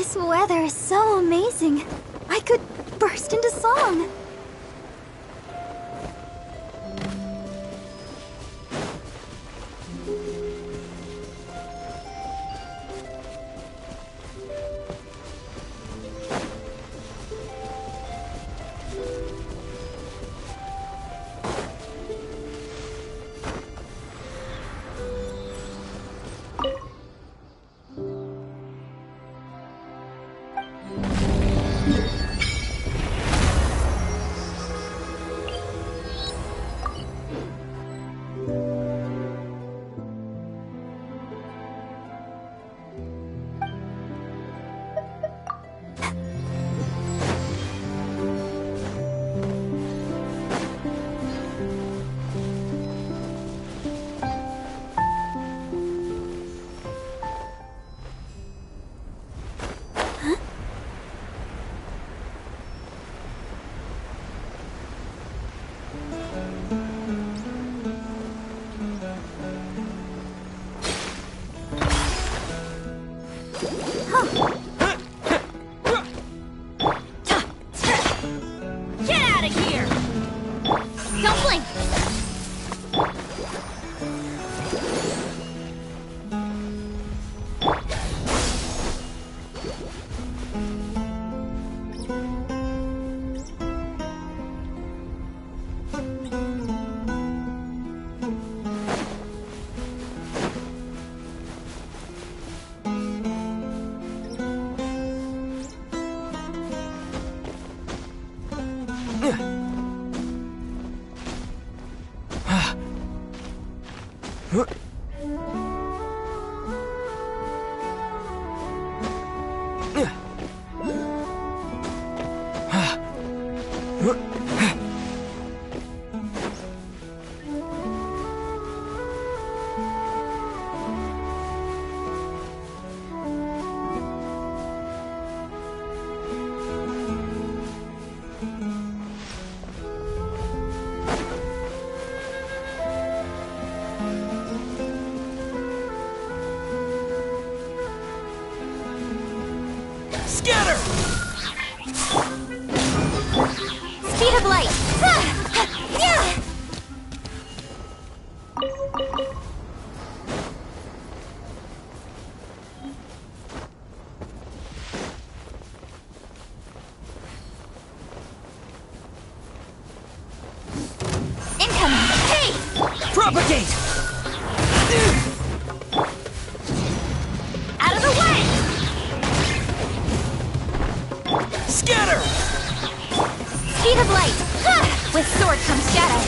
This weather is so amazing. I could burst into song. Get out of here! Don't blink! Scatter! Speed of light! Incoming! Hey! Propagate! Out of the way! Scatter! Speed of light! With sword comes shadow.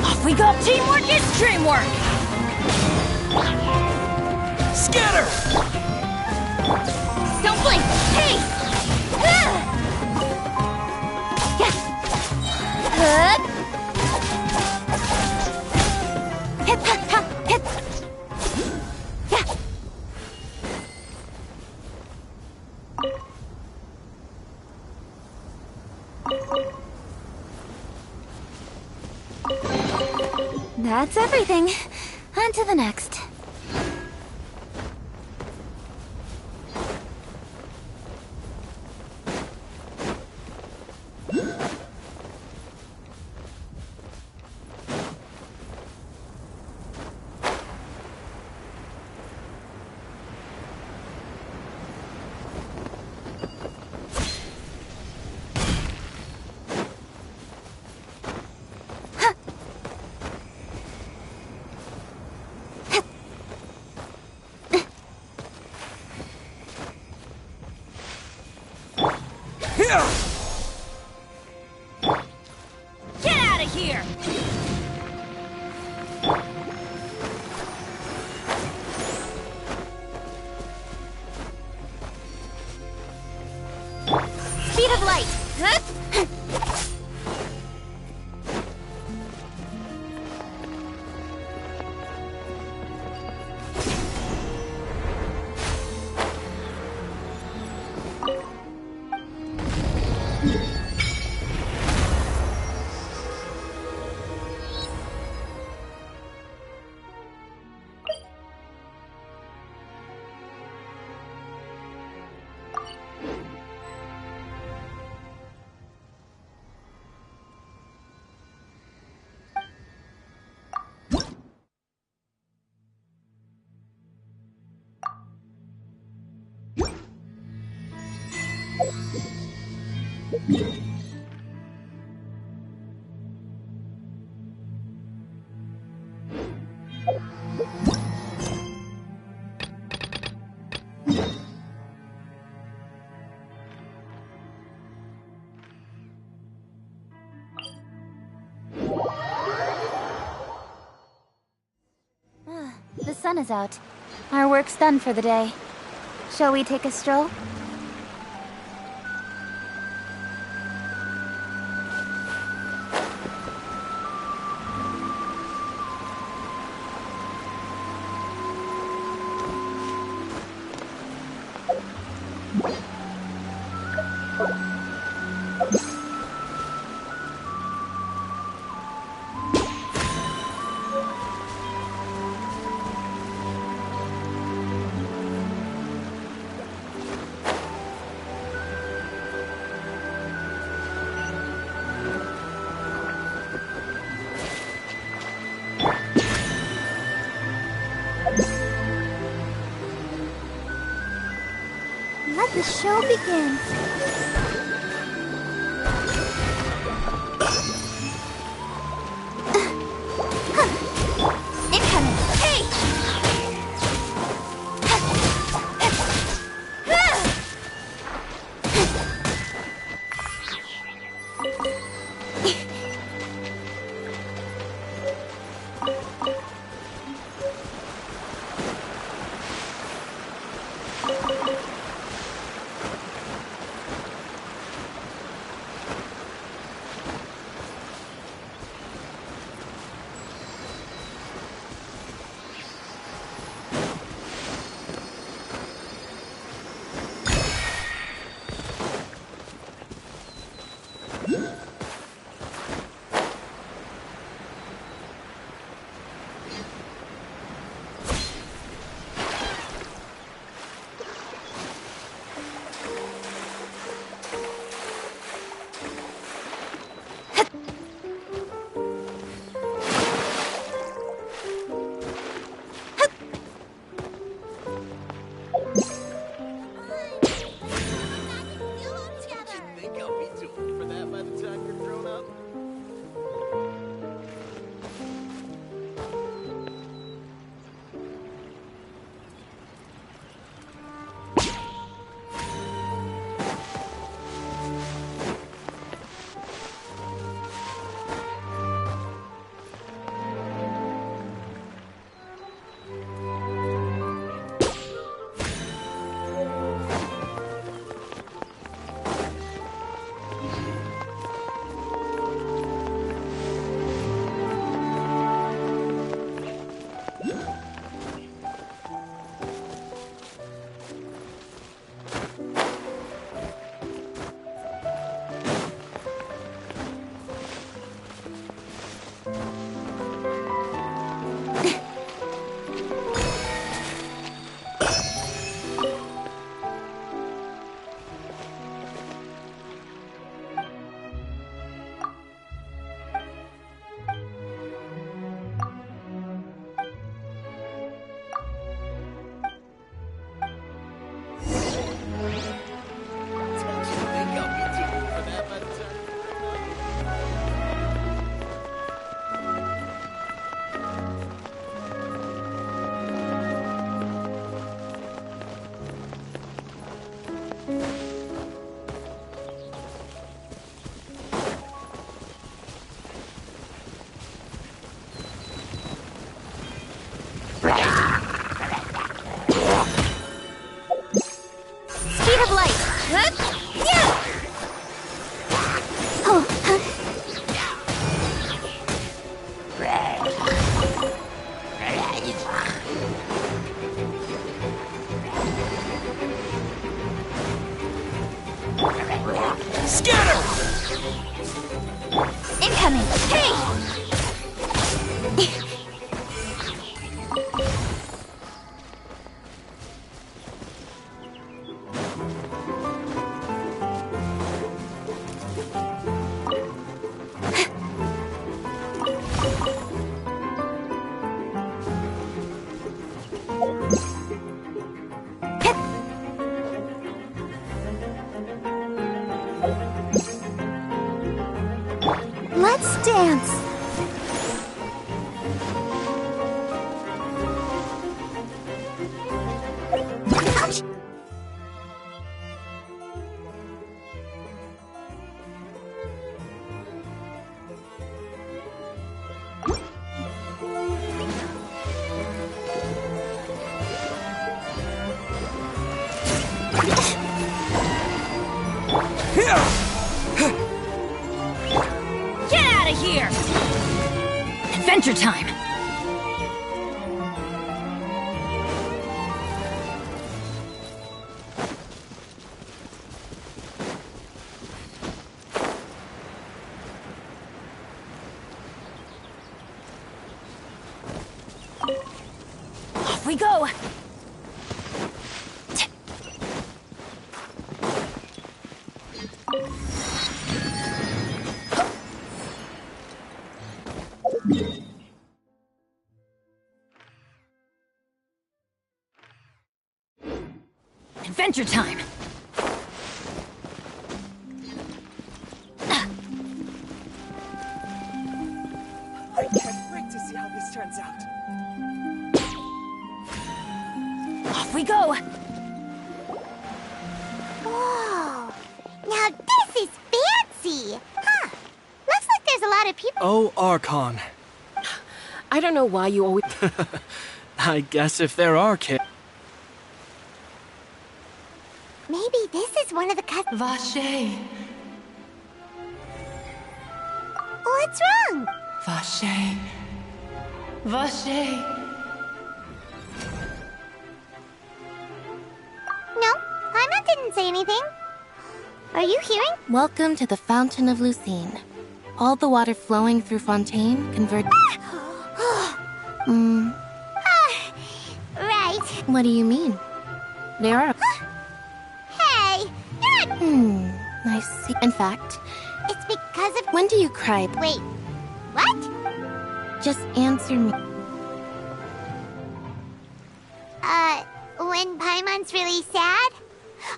Off we go! Teamwork is dreamwork! Scatter! Don't blink! Hey! Hip, ha, ha, hip. That's everything. On to the next. Get out of here! Speed of light! The sun is out. Our work's done for the day. Shall we take a stroll? Let the show begin. Incoming! Hey! Incoming! Hey! dance! Ouch! Get out of here! Adventure time! Off we go! Adventure time! I can't wait to see how this turns out. Off we go! Whoa! Now this is fancy! Huh. Looks like there's a lot of people. Oh, Archon. I don't know why you always... I guess if there are kids. Maybe this is one of the Vache, What's wrong? Vache, Vache. No, Paimon didn't say anything. Are you hearing? Welcome to the Fountain of Lucine. All the water flowing through Fontaine convert... Right. What do you mean? There are... Hey, you're not... I see. In fact, It's because of... when do you cry? Wait, what? Just answer me. When Paimon's really sad?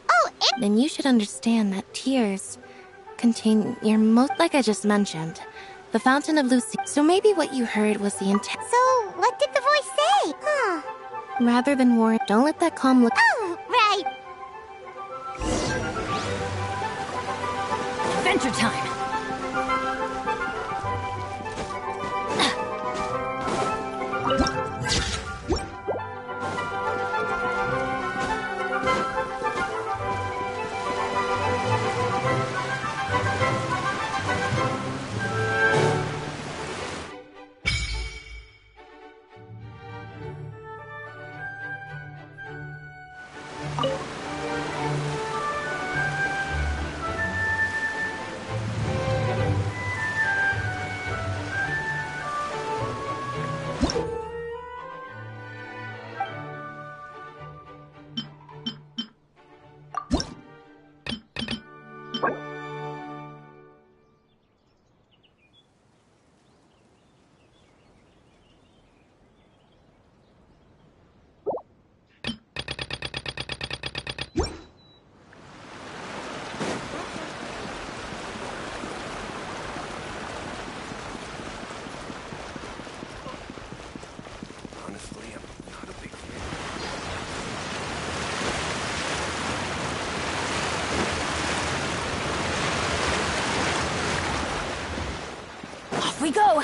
Oh, Then you should understand that tears contain your most... Like I just mentioned, the Fountain of Lucine. So maybe what you heard was the intent... So, what did the voice say? Huh. Rather than worry, don't let that calm look... Oh, right. Adventure time! Honestly, I'm not a big fan. Off we go!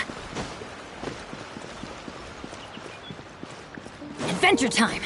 Adventure time!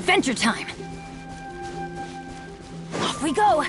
adventure time! Off we go!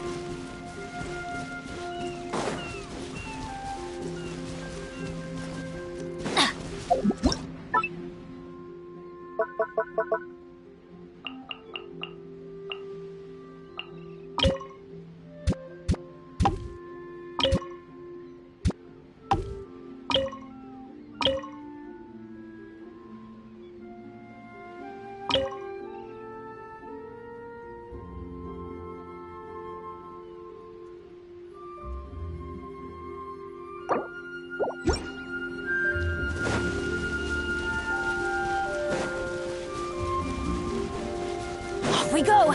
Off we go!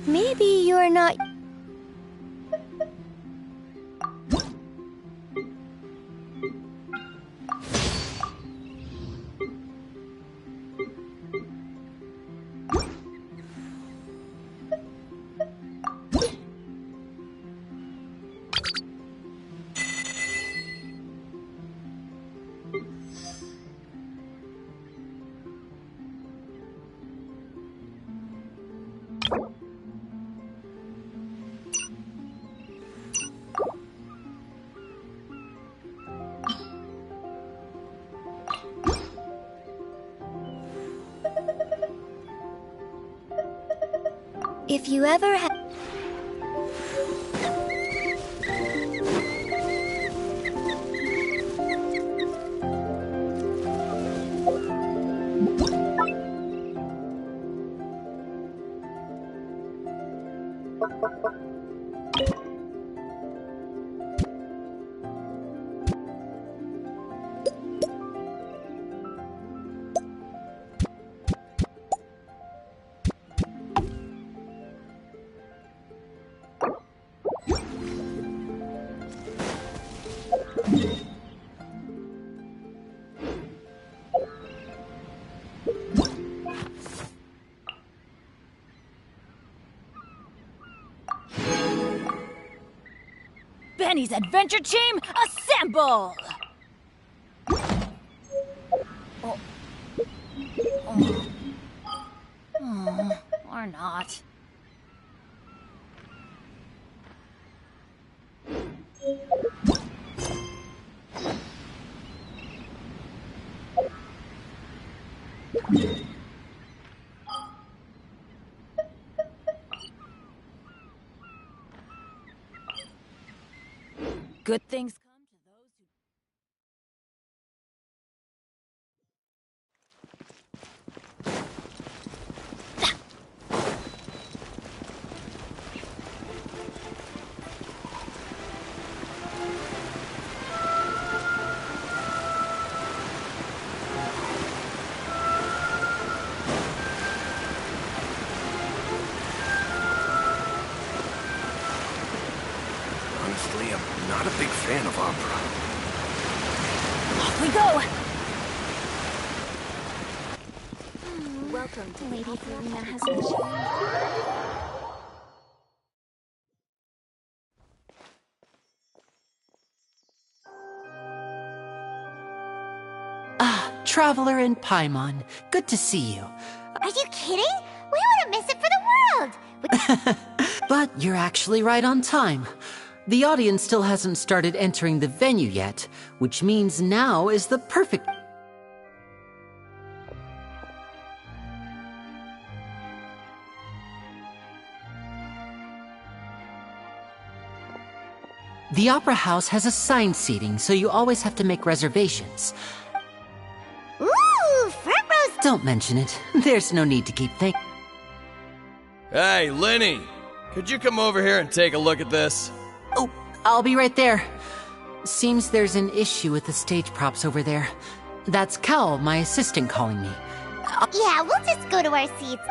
Maybe you're not... If you ever have... Benny's adventure team, assemble! Or not. Good things come to those who... Honestly, I'm not a big fan of opera. Off we go! Welcome to Lady Farina has mission. Traveler in Paimon. Good to see you. Are you kidding? We wouldn't miss it for the world! But you're actually right on time. The audience still hasn't started entering the venue yet, which means now is the perfect... The Opera House has assigned seating, so you always have to make reservations. Ooh, front row's Don't mention it. There's no need to keep thinking. Hey, Lenny! Could you come over here and take a look at this? Oh, I'll be right there. Seems there's an issue with the stage props over there. That's Cal, my assistant, calling me. Yeah, we'll just go to our seats.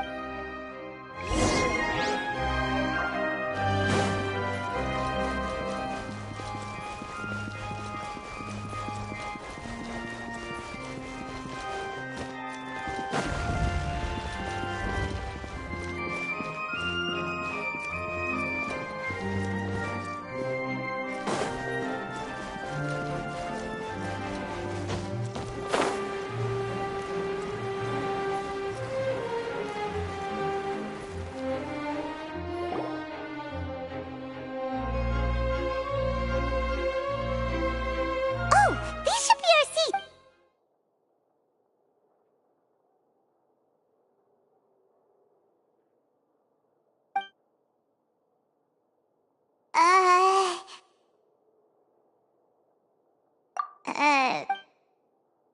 These should be our seats.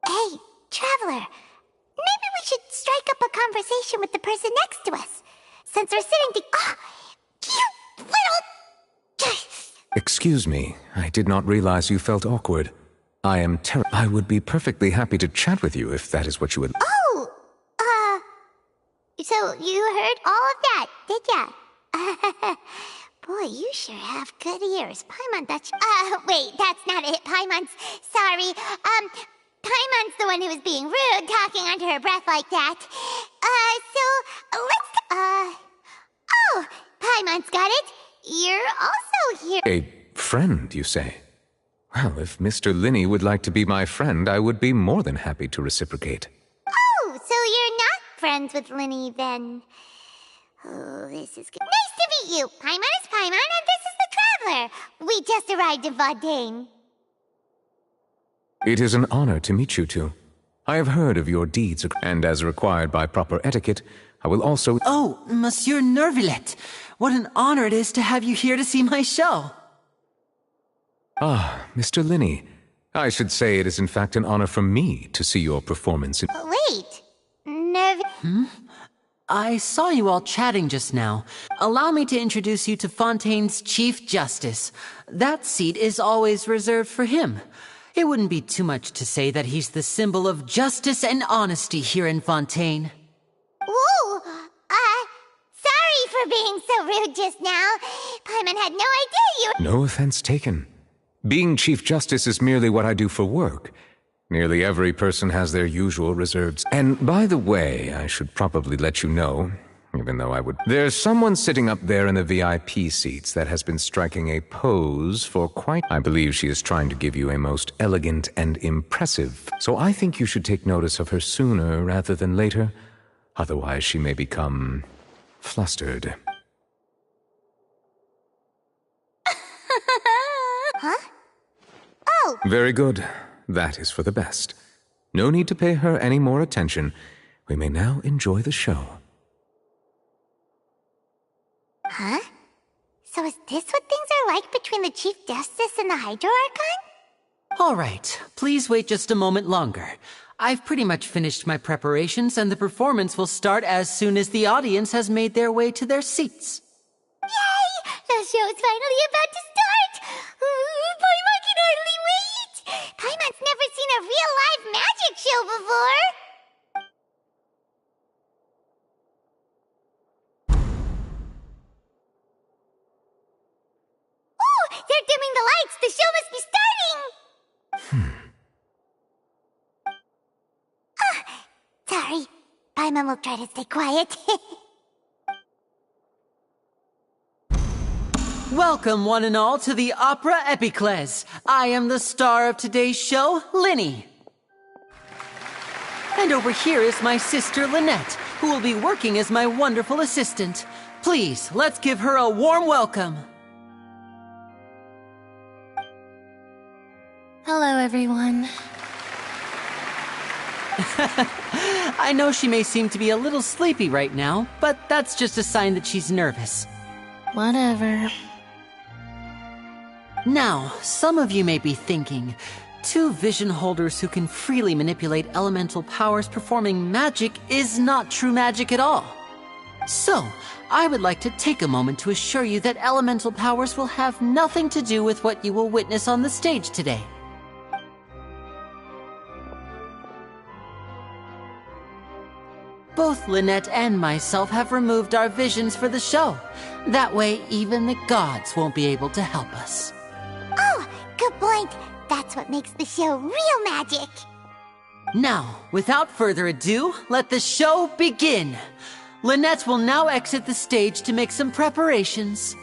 Hey, Traveler. Maybe we should strike up a conversation with the person next to us. Since we're sitting to... you little... Excuse me, I did not realize you felt awkward. I would be perfectly happy to chat with you if that is what you would... So you heard all of that, did ya? Boy, you sure have good ears. Paimon, that's... wait, that's not it. Paimon's... Sorry. Paimon's the one who was being rude, talking under her breath like that. So, let's... Oh, Paimon's got it. You're also here. A friend, you say? Well, if Mr. Linney would like to be my friend, I would be more than happy to reciprocate. Oh, so you're not friends with Linney, then. Oh, this is good. Nice to meet you. Paimon is Paimon, and this is the Traveler. We just arrived in Vaudain. It is an honor to meet you two. I have heard of your deeds, and as required by proper etiquette, I will also... Oh, Monsieur Nervillet. What an honor it is to have you here to see my show. Ah, Mr. Linney. I should say it is in fact an honor for me to see your performance in... Wait. I saw you all chatting just now. Allow me to introduce you to Fontaine's Chief Justice. That seat is always reserved for him. It wouldn't be too much to say that he's the symbol of justice and honesty here in Fontaine. Whoa! Sorry for being so rude just now. Paimon had no idea you... No offense taken. Being Chief Justice is merely what I do for work. Nearly every person has their usual reserves. And by the way, I should probably let you know, even though I would... There's someone sitting up there in the VIP seats that has been striking a pose for quite... I believe she is trying to give you a most elegant and impressive. So I think you should take notice of her sooner rather than later. Otherwise she may become... flustered. Huh? Oh! Very good. That is for the best. No need to pay her any more attention. We may now enjoy the show. Huh? So is this what things are like between the Chief Justice and the Hydro Archon? All right, please wait just a moment longer. I've pretty much finished my preparations, and the performance will start as soon as the audience has made their way to their seats. Yay! The show's finally about to start! Paimon can hardly wait! Paimon's never seen a real live magic show before! Oh! They're dimming the lights! The show must be starting! Sorry. Paimon will try to stay quiet. Welcome, one and all, to the Opera Epiclese. I am the star of today's show, Linny. And over here is my sister, Lynette, who will be working as my wonderful assistant. Please, let's give her a warm welcome. Hello, everyone. I know she may seem to be a little sleepy right now, but that's just a sign that she's nervous. Whatever. Now, some of you may be thinking, Two vision holders who can freely manipulate elemental powers performing magic is not true magic at all. So, I would like to take a moment to assure you that elemental powers will have nothing to do with what you will witness on the stage today. Both Lynette and myself have removed our visions for the show. That way, even the gods won't be able to help us. Oh, good point. That's what makes the show real magic. Now, without further ado, let the show begin. Lynette will now exit the stage to make some preparations.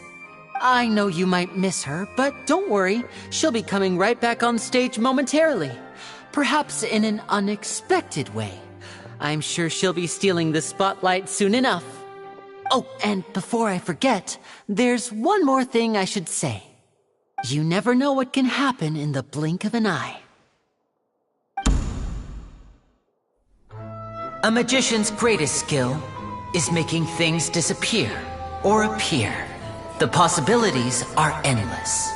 I know you might miss her, but don't worry. She'll be coming right back on stage momentarily. Perhaps in an unexpected way. I'm sure she'll be stealing the spotlight soon enough. Oh, and before I forget, there's one more thing I should say. You never know what can happen in the blink of an eye. A magician's greatest skill is making things disappear or appear. The possibilities are endless.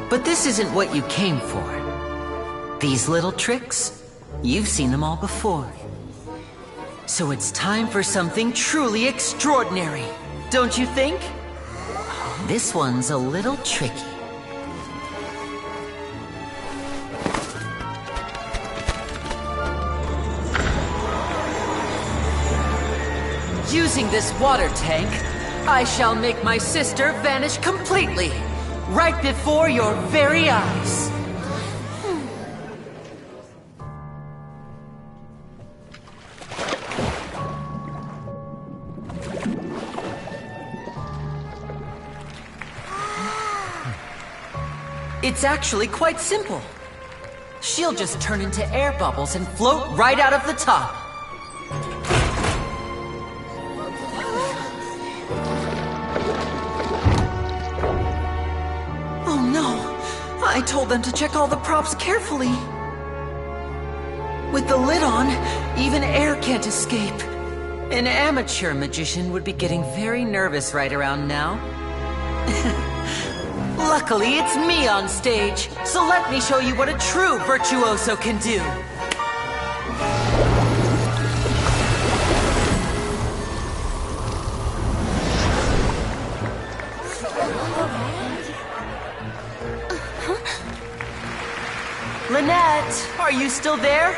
But this isn't what you came for. These little tricks, you've seen them all before. So it's time for something truly extraordinary, don't you think? This one's a little tricky. Using this water tank, I shall make my sister vanish completely, right before your very eyes. It's actually quite simple. She'll just turn into air bubbles and float right out of the top. Oh no! I told them to check all the props carefully. With the lid on, even air can't escape. An amateur magician would be getting very nervous right around now. Luckily, it's me on stage, so let me show you what a true virtuoso can do. Lynette, are you still there?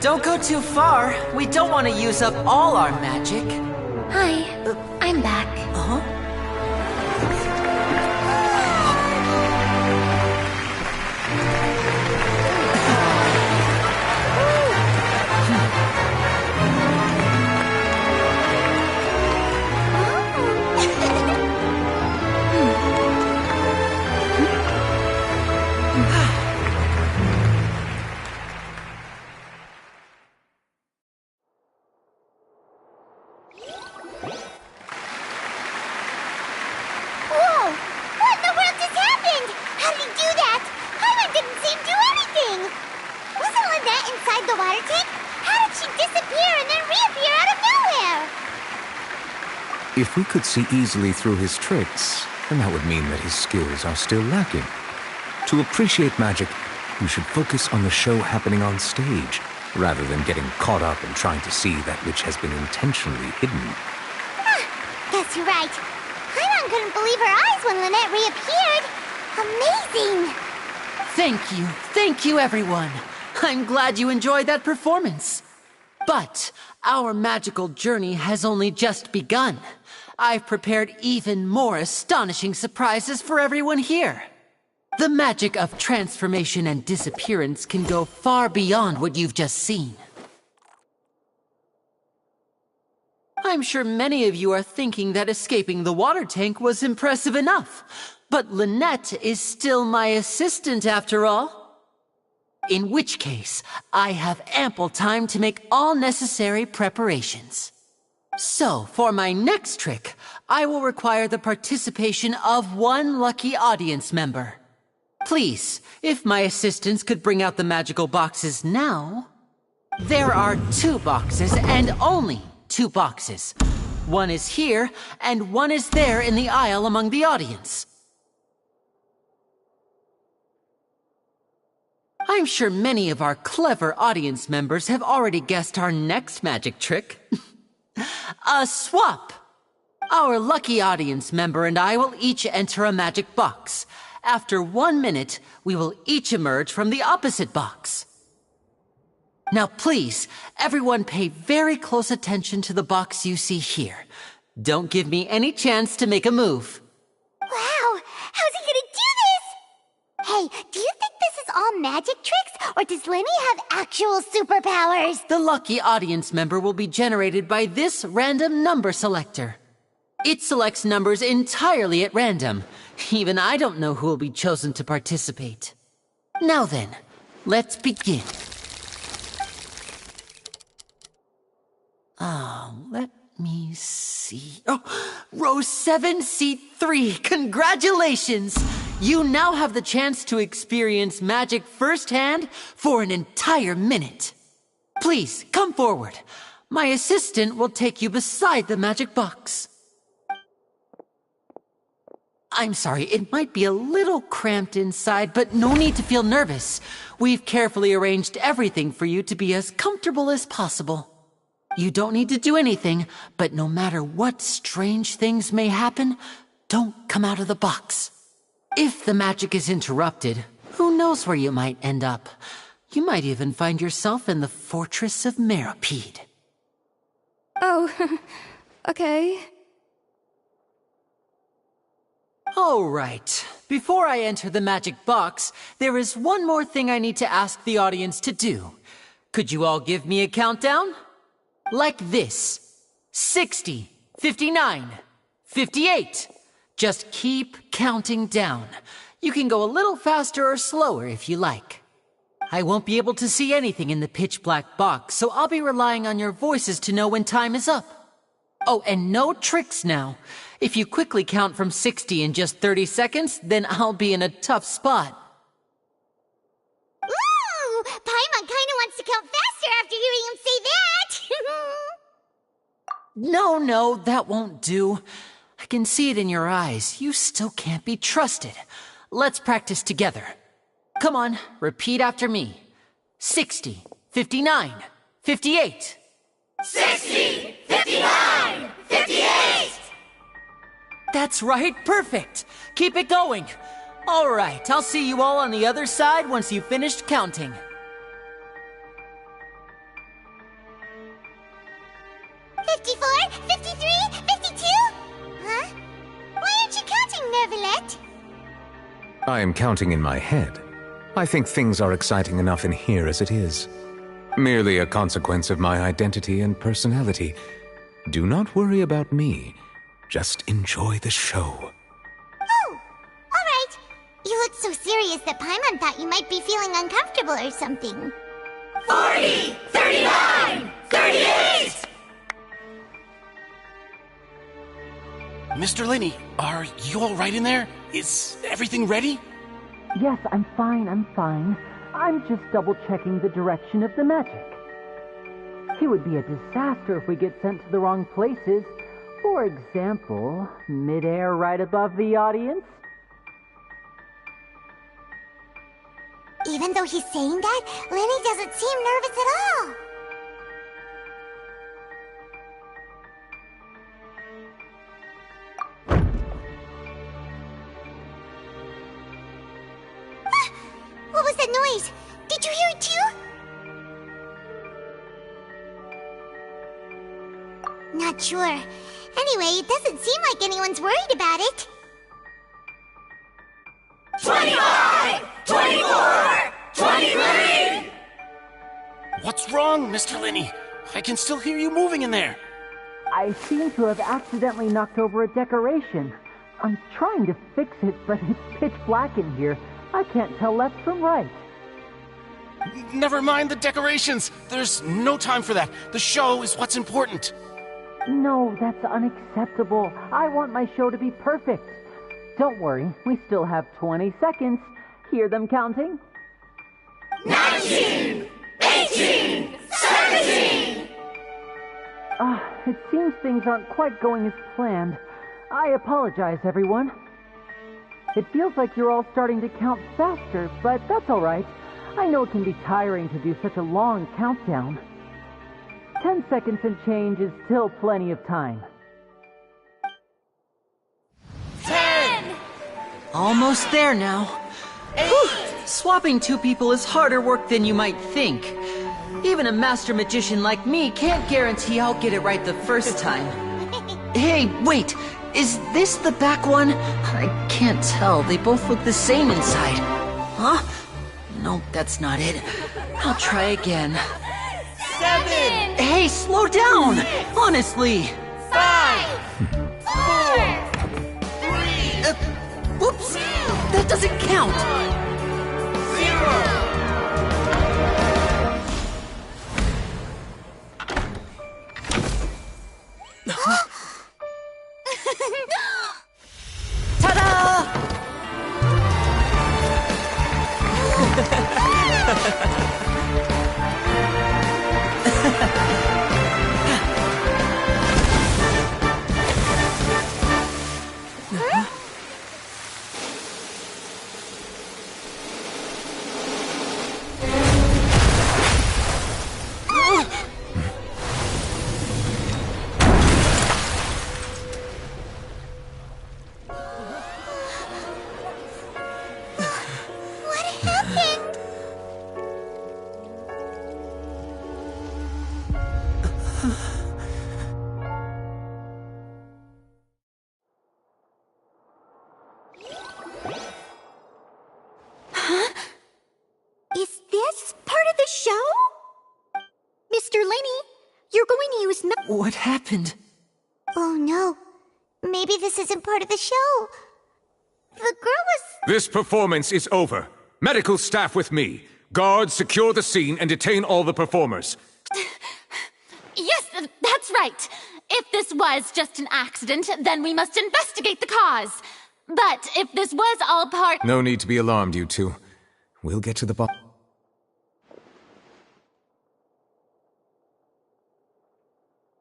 Don't go too far. We don't want to use up all our magic. Hi, I'm back. Uh-huh. If we could see easily through his tricks, then that would mean that his skills are still lacking. To appreciate magic, you should focus on the show happening on stage, rather than getting caught up in trying to see that which has been intentionally hidden. Guess you're right. Paimon couldn't believe her eyes when Lynette reappeared. Amazing! Thank you everyone. I'm glad you enjoyed that performance. But our magical journey has only just begun. I've prepared even more astonishing surprises for everyone here. The magic of transformation and disappearance can go far beyond what you've just seen. I'm sure many of you are thinking that escaping the water tank was impressive enough. But Lynette is still my assistant after all. In which case, I have ample time to make all necessary preparations. So, for my next trick, I will require the participation of one lucky audience member. Please, if my assistants could bring out the magical boxes now. There are 2 boxes and only 2 boxes. One is here and one is there in the aisle among the audience. I'm sure many of our clever audience members have already guessed our next magic trick. A swap! Our lucky audience member and I will each enter a magic box. After 1 minute, we will each emerge from the opposite box. Now please, everyone pay very close attention to the box you see here. Don't give me any chance to make a move. Wow! How's he gonna do this? Hey, do you think this is all magic tricks, or does Lenny have actual superpowers? The lucky audience member will be generated by this random number selector. It selects numbers entirely at random. Even I don't know who will be chosen to participate. Now then, let's begin. Let me see. Oh, row 7, seat 3. Congratulations! You now have the chance to experience magic firsthand for an entire minute. Please, come forward. My assistant will take you beside the magic box. I'm sorry, it might be a little cramped inside, but no need to feel nervous. We've carefully arranged everything for you to be as comfortable as possible. You don't need to do anything, but no matter what strange things may happen, don't come out of the box. If the magic is interrupted, who knows where you might end up? You might even find yourself in the Fortress of Meropide. Oh, okay. All right. Before I enter the magic box, there is one more thing I need to ask the audience to do. Could you all give me a countdown? Like this. 60, 59, 58. Just keep counting down. You can go a little faster or slower if you like. I won't be able to see anything in the pitch black box, so I'll be relying on your voices to know when time is up. Oh, and no tricks now. If you quickly count from 60 in just 30 seconds, then I'll be in a tough spot. Ooh! Paimon kinda wants to count faster after hearing him say that! No, that won't do. I can see it in your eyes. You still can't be trusted. Let's practice together. Come on, repeat after me. 60, 59, 58. 60, 59, 58! That's right, perfect. Keep it going. All right, I'll see you all on the other side once you've finished counting. $54, $53, $52? Huh? Why aren't you counting, Neuvillette? I am counting in my head. I think things are exciting enough in here as it is. Merely a consequence of my identity and personality. Do not worry about me. Just enjoy the show. Oh, all right. You look so serious that Paimon thought you might be feeling uncomfortable or something. 40, 39, 38! Mr. Linney, are you all right in there? Is everything ready? Yes, I'm fine. I'm just double-checking the direction of the magic. It would be a disaster if we get sent to the wrong places. For example, mid-air right above the audience. Even though he's saying that, Lenny doesn't seem nervous at all. What was that noise? Did you hear it too? Not sure. Anyway, it doesn't seem like anyone's worried about it. 25, 24, 23! What's wrong, Mr. Linney? I can still hear you moving in there. I seem to have accidentally knocked over a decoration. I'm trying to fix it, but it's pitch black in here. I can't tell left from right. Never mind the decorations. There's no time for that. The show is what's important. No, that's unacceptable. I want my show to be perfect. Don't worry, we still have 20 seconds. Hear them counting? 19! 18! 17! It seems things aren't quite going as planned. I apologize, everyone. It feels like you're all starting to count faster, but that's all right. I know it can be tiring to do such a long countdown. 10 seconds and change is still plenty of time. 10! Almost there now. Whew. Swapping two people is harder work than you might think. Even a master magician like me can't guarantee I'll get it right the first time. Hey, wait! Is this the back one? I can't tell. They both look the same inside. Huh? Nope, that's not it. I'll try again. 7! Hey, slow down! Honestly! 5! 4! 3! Whoops! That doesn't count! 0! Ta-da! What happened? Is this part of the show? Mr. Lenny, you're going to use What happened? Oh no. Maybe this isn't part of the show. The girl was... This performance is over. Medical staff with me. Guards, secure the scene and detain all the performers. Yes, that's right. If this was just an accident, then we must investigate the cause. But if this was all part... No need to be alarmed, you two. We'll get to the bottom.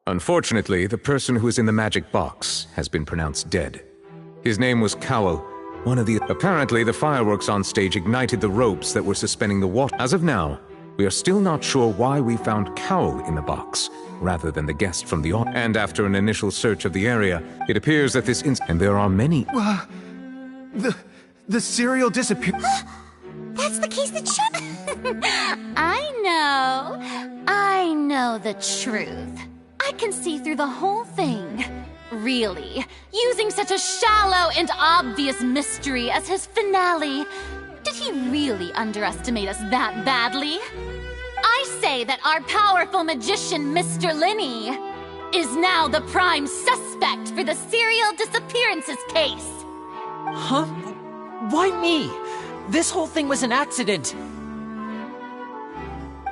Unfortunately, the person who is in the magic box has been pronounced dead. His name was Cowell, one of the... Apparently, the fireworks on stage ignited the ropes that were suspending the water. As of now, we are still not sure why we found Cowell in the box, rather than the guest from the... And after an initial search of the area, it appears that this and there are many... The cereal disappeared. That's the case that should... I know the truth. I can see through the whole thing. Really, using such a shallow and obvious mystery as his finale. Did he really underestimate us that badly? I say that our powerful magician, Mr. Lenny, is now the prime suspect for the serial disappearances case. Huh? Why me? This whole thing was an accident.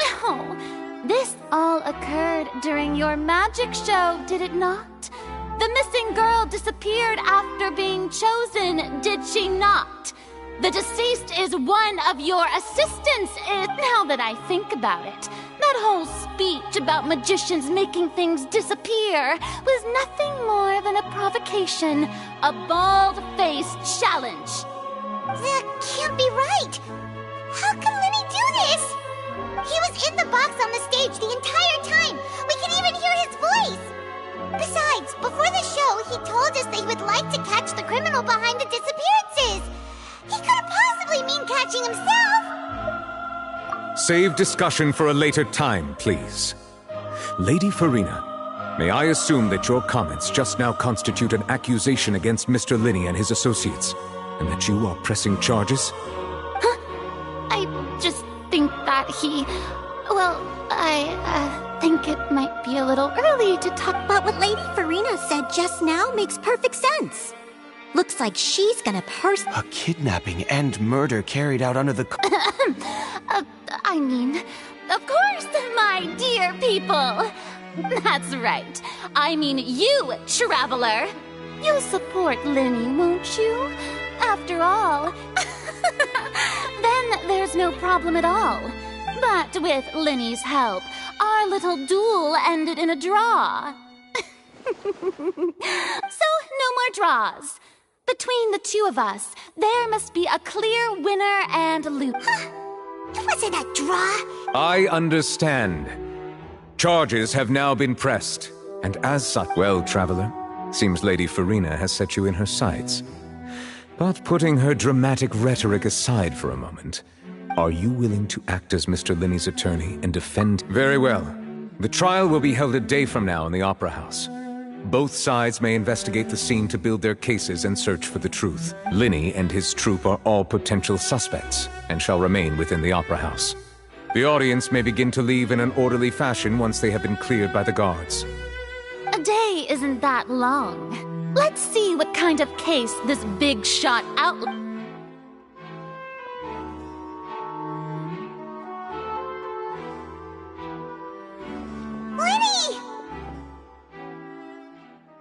No, this all occurred during your magic show, did it not? The missing girl disappeared after being chosen, did she not? The deceased is one of your assistants. Now that I think about it, that whole speech about magicians making things disappear was nothing more than a provocation, a bald-faced challenge. That can't be right. How can Lenny do this? He was in the box on the stage the entire time. We can even hear his voice. Besides, before the show, he told us that he would like to catch the criminal behind the disappearances. He couldn't possibly mean catching himself. Save discussion for a later time, please. Lady Farina, may I assume that your comments just now constitute an accusation against Mr. Lenny and his associates, and that you are pressing charges? I just think that he... Well, I think it might be a little early to talk But what Lady Farina said just now makes perfect sense. Looks like she's gonna A kidnapping and murder carried out under the... I mean, of course, my dear people. That's right. I mean you, Traveler. You'll support Linny, won't you? After all, then there's no problem at all. But with Linny's help, our little duel ended in a draw. So, no more draws. Between the two of us, there must be a clear winner and loser. It wasn't a draw. I understand. Charges have now been pressed, and as such... Well, Traveler, seems Lady Farina has set you in her sights. But putting her dramatic rhetoric aside for a moment, are you willing to act as Mr. Linny's attorney and defend... Very well. The trial will be held a day from now in the Opera House. Both sides may investigate the scene to build their cases and search for the truth. Linny and his troupe are all potential suspects, and shall remain within the Opera House. The audience may begin to leave in an orderly fashion once they have been cleared by the guards. A day isn't that long. Let's see what kind of case this big shot outlaw... Linny!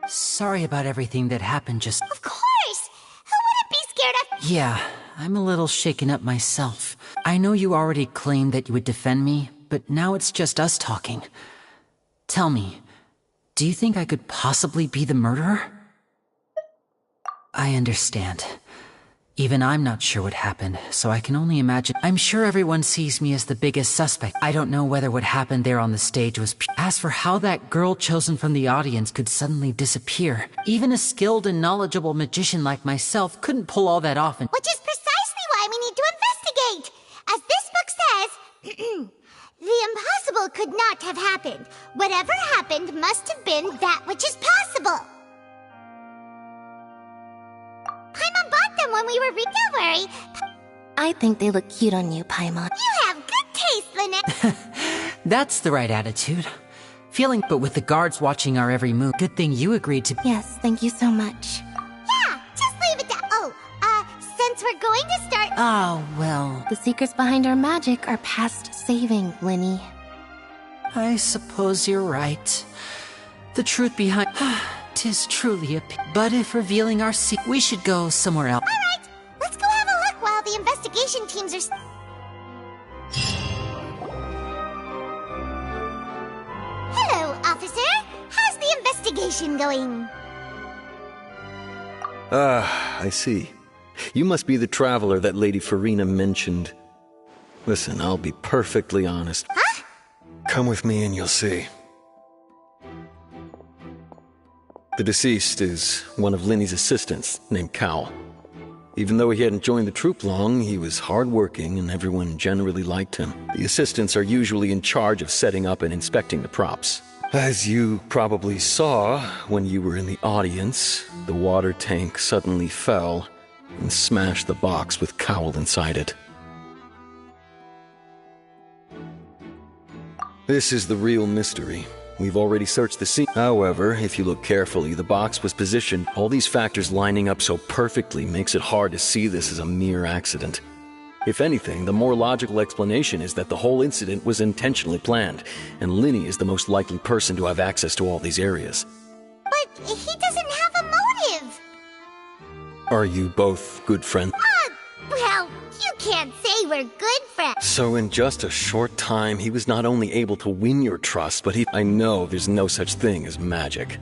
Sorry about everything that happened just... Of course! Who wouldn't be scared of... Yeah, I'm a little shaken up myself. I know you already claimed that you would defend me, but now it's just us talking. Tell me, do you think I could possibly be the murderer? I understand. Even I'm not sure what happened, so I can only imagine. I'm sure everyone sees me as the biggest suspect. I don't know whether what happened there on the stage was... As for how that girl chosen from the audience could suddenly disappear, even a skilled and knowledgeable magician like myself couldn't pull all that off and... Which is precisely why we need to investigate! As this book says, the impossible could not have happened. Whatever happened must have been that which is possible. Paimon bought them when we were Don't worry. I think they look cute on you, Paimon. You have good taste, Lynette. That's the right attitude. Feeling, but with the guards watching our every move, good thing you agreed to... Yes, thank you so much. Yeah, just leave it down. Oh, since we're going to start... Oh, well... The secrets behind our magic are past saving, Linny. I suppose you're right. The truth behind... 'Tis truly a... But if revealing our secret, we should go somewhere else. Alright, let's go have a look while the investigation teams are... Hello, officer. How's the investigation going? I see. You must be the traveler that Lady Farina mentioned. Listen, I'll be perfectly honest. Huh? Come with me and you'll see. The deceased is one of Linny's assistants, named Cowell. Even though he hadn't joined the troupe long, he was hardworking and everyone generally liked him. The assistants are usually in charge of setting up and inspecting the props. As you probably saw when you were in the audience, the water tank suddenly fell and smashed the box with Cowell inside it. This is the real mystery. We've already searched the scene. However, if you look carefully, the box was positioned. All these factors lining up so perfectly makes it hard to see this as a mere accident. If anything, the more logical explanation is that the whole incident was intentionally planned, and Linny is the most likely person to have access to all these areas. But he doesn't have a motive. Are you both good friends? Well, you can't say we're good friends. So in just a short time, he was not only able to win your trust, but I know there's no such thing as magic.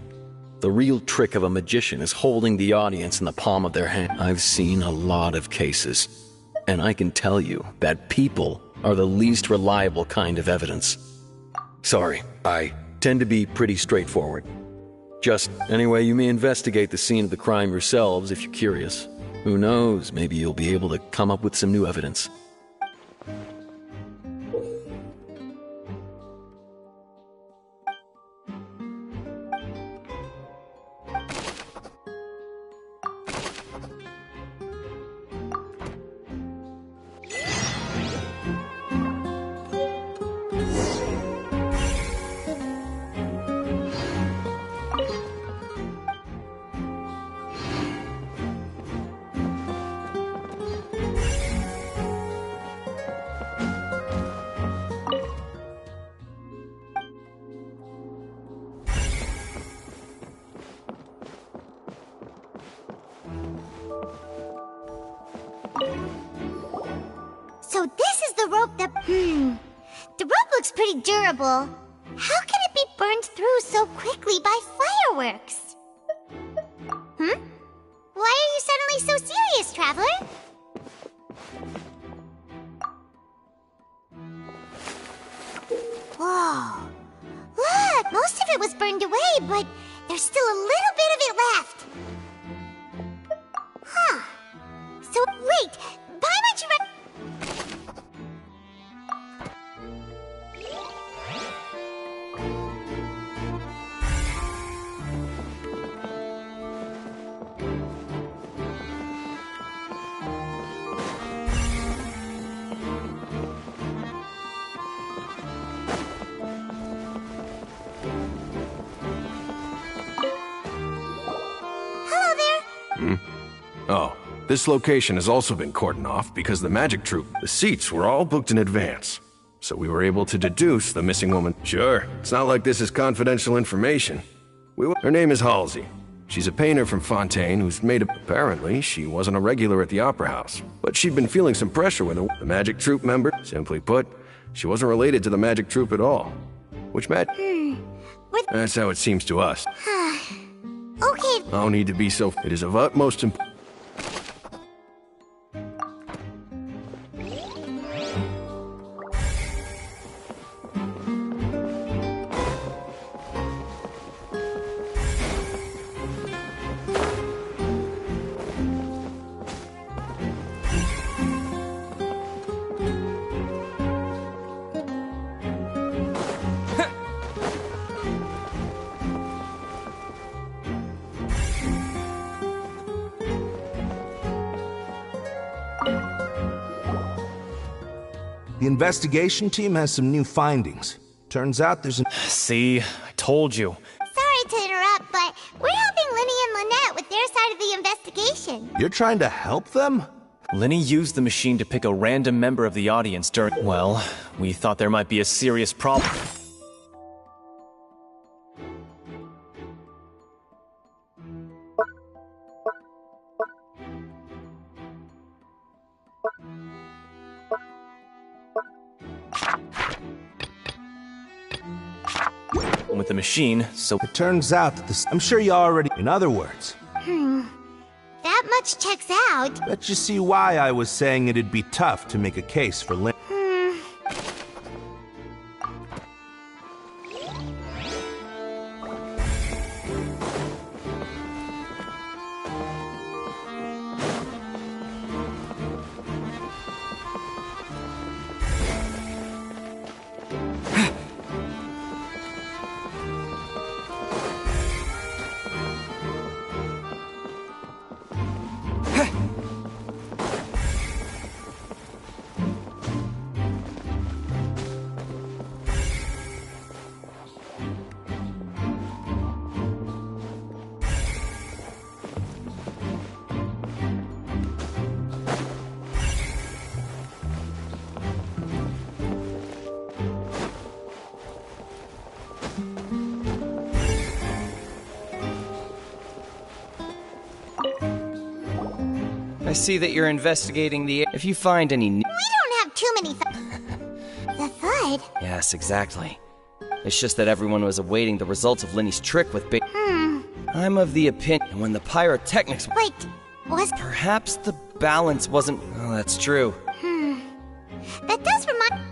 The real trick of a magician is holding the audience in the palm of their hand. I've seen a lot of cases, and I can tell you that people are the least reliable kind of evidence. Sorry, I tend to be pretty straightforward. Just, anyway, you may investigate the scene of the crime yourselves if you're curious. Who knows, maybe you'll be able to come up with some new evidence. durable. How can it be burned through so quickly by fireworks? Why are you suddenly so serious, Traveler? Whoa. Look, most of it was burned away, but there's still a little bit of it left. Huh. So, wait, Paimon should run... Oh, this location has also been cordoned off because the magic troupe, the seats were all booked in advance. So we were able to deduce the missing woman. Sure, it's not like this is confidential information. Her name is Halsey. She's a painter from Fontaine who's made apparently she wasn't a regular at the Opera House. But she'd been feeling some pressure with the magic troupe member. Simply put, she wasn't related to the magic troupe at all. Which That's how it seems to us. Okay. No need to be so... It is of utmost importance. The investigation team has some new findings. Turns out there's a... See? I told you. Sorry to interrupt, but we're helping Linny and Lynette with their side of the investigation. You're trying to help them? Linny used the machine to pick a random member of the audience during... Well, we thought there might be a serious problem. With the machine, so... It turns out that I'm sure you already... In other words... That much checks out. Bet you see why I was saying it'd be tough to make a case for Lynn. I see that you're investigating the... If you find any... We don't have too many The thud? Yes, exactly. It's just that everyone was awaiting the results of Linny's trick with I'm of the opinion when the pyrotechnics... Wait, was... Perhaps the balance wasn't... Oh, that's true. That does remind...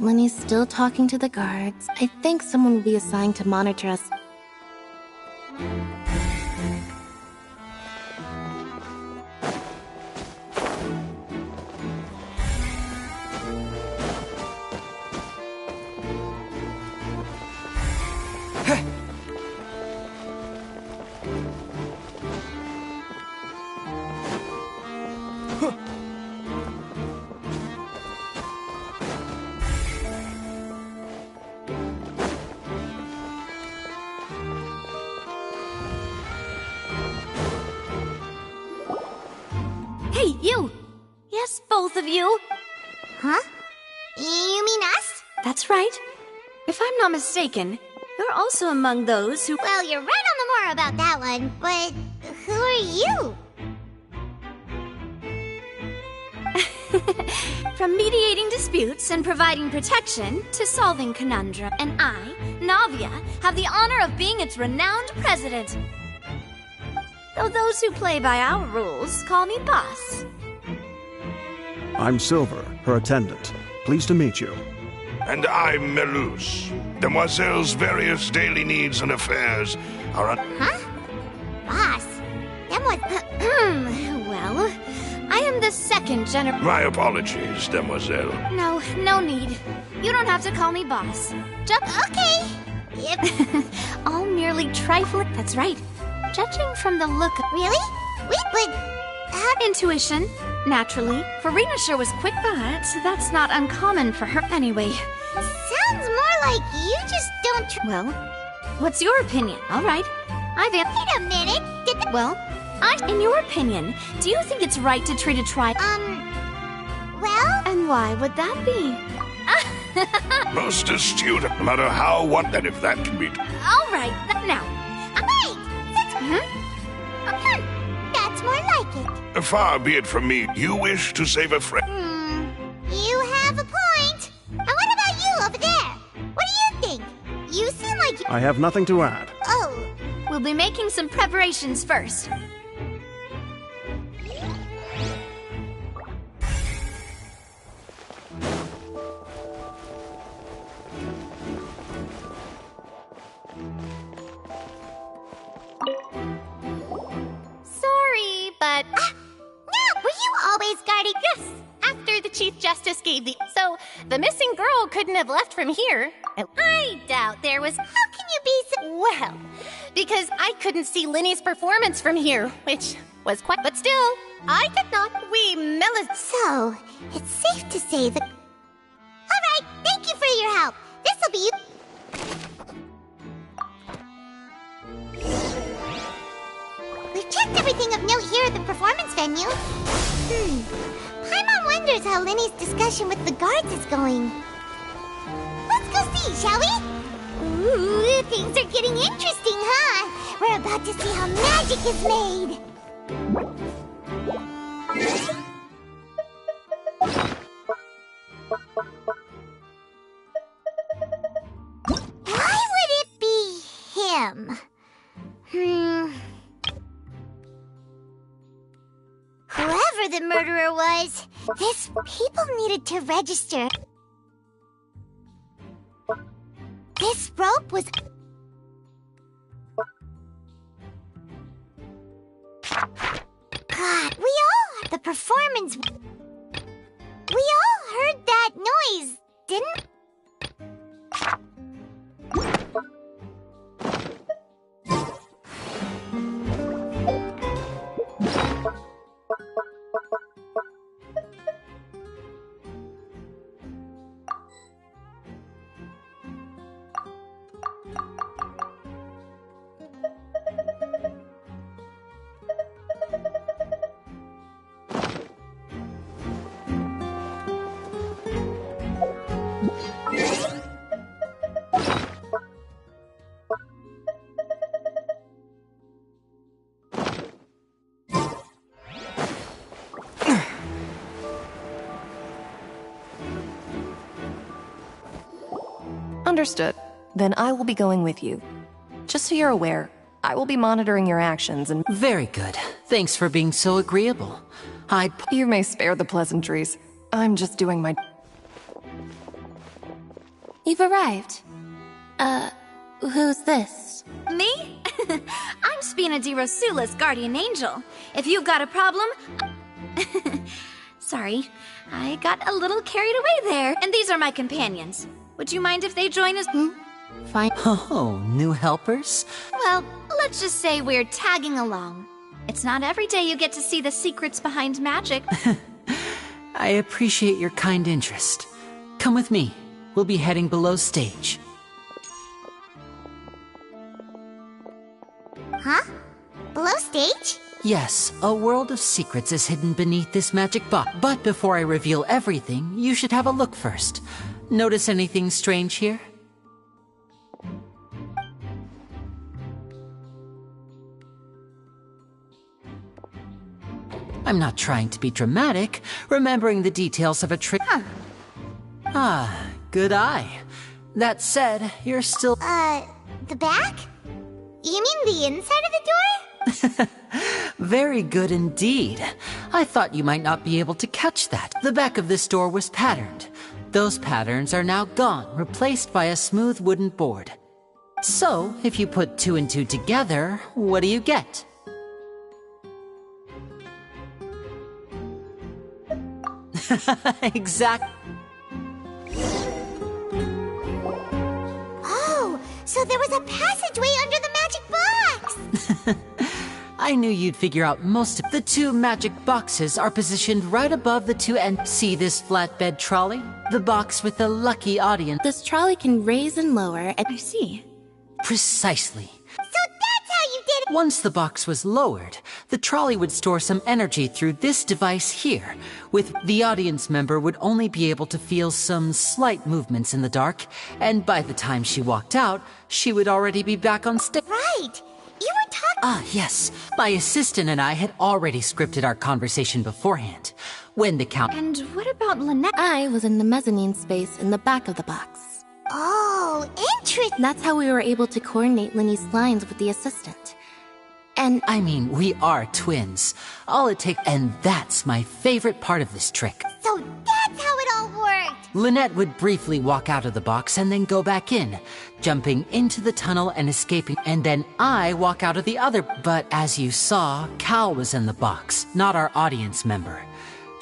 Linny's still talking to the guards. I think someone will be assigned to monitor us. Hey, you! Yes, both of you. Huh? You mean us? That's right. If I'm not mistaken, you're also among those who... Well, you're right on the more about that one, but who are you? From mediating disputes and providing protection to solving conundrum. And I, Navia, have the honor of being its renowned president. Though those who play by our rules call me boss. I'm Silver, her attendant. Pleased to meet you. And I'm Melus. Demoiselle's various daily needs and affairs are Huh? Boss? That was... Well, I am the second general... My apologies, Demoiselle. No need. You don't have to call me boss. Okay. Yep. All merely trifling... That's right. Judging from the look of... Really? Wait, but... Intuition, naturally. Farina sure was quick, but that's not uncommon for her anyway. Sounds more like you just don't... Well, what's your opinion? All right. Wait a minute. Well, in your opinion, do you think it's right to treat a tribe... Well... And why would that be? most astute, no matter how one that if that can be... All right, now. Wait! That's more like it. Far be it from me. You wish to save a friend. You have a point. And what about you over there? What do you think? You seem like... I have nothing to add. Oh. We'll be making some preparations first. Sorry, but... No, were you always guarding? Yes, after the Chief Justice gave the... So, the missing girl couldn't have left from here. I doubt there was... How can you be so... Well, because I couldn't see Linny's performance from here, which was quite... But still, I did not. So, it's safe to say that... Alright, thank you for your help. This'll be... We've checked everything of note here at the performance venue. Paimon wonders how Linny's discussion with the guards is going. Let's go see, shall we? Ooh, things are getting interesting, huh? We're about to see how magic is made. Why would it be him? Whoever the murderer was, these people needed to register. This rope was... God, we all at the performance... We all heard that noise, didn't... Understood. Then I will be going with you. Just so you're aware, I will be monitoring your actions and... Very good. Thanks for being so agreeable. You may spare the pleasantries. I'm just doing my... You've arrived. Who's this? Me? I'm Spina di Rosula's guardian angel. If you've got a problem... Sorry, I got a little carried away there. And these are my companions. Would you mind if they join us? Fine. Oh, new helpers? Well, let's just say we're tagging along. It's not every day you get to see the secrets behind magic. I appreciate your kind interest. Come with me. We'll be heading below stage. Huh? Below stage? Yes, a world of secrets is hidden beneath this magic box. But before I reveal everything, you should have a look first. Notice anything strange here? I'm not trying to be dramatic, remembering the details of a trick. Ah, good eye. That said, you're still... The back? You mean the inside of the door? Very good indeed. I thought you might not be able to catch that. The back of this door was patterned. Those patterns are now gone, replaced by a smooth wooden board. So, if you put 2 and 2 together, what do you get? Exactly. Oh, so there was a passageway under the magic box! I knew you'd figure out most of the 2 magic boxes are positioned right above the 2 and see this flatbed trolley? The box with the lucky audience. This trolley can raise and lower and... I see. Precisely. So that's how you did it! Once the box was lowered, the trolley would store some energy through this device here, with the audience member would only be able to feel some slight movements in the dark, and by the time she walked out, she would already be back on stage. Right! You were talking... Ah, yes. My assistant and I had already scripted our conversation beforehand. When the count... And what about Lynette? I was in the mezzanine space in the back of the box. Oh, interesting! That's how we were able to coordinate Linny's lines with the assistant. And... I mean, we are twins. All it takes... And that's my favorite part of this trick. So that's how it all worked! Lynette would briefly walk out of the box and then go back in, jumping into the tunnel and escaping, and then I walk out of the other. But as you saw, Cal was in the box, not our audience member.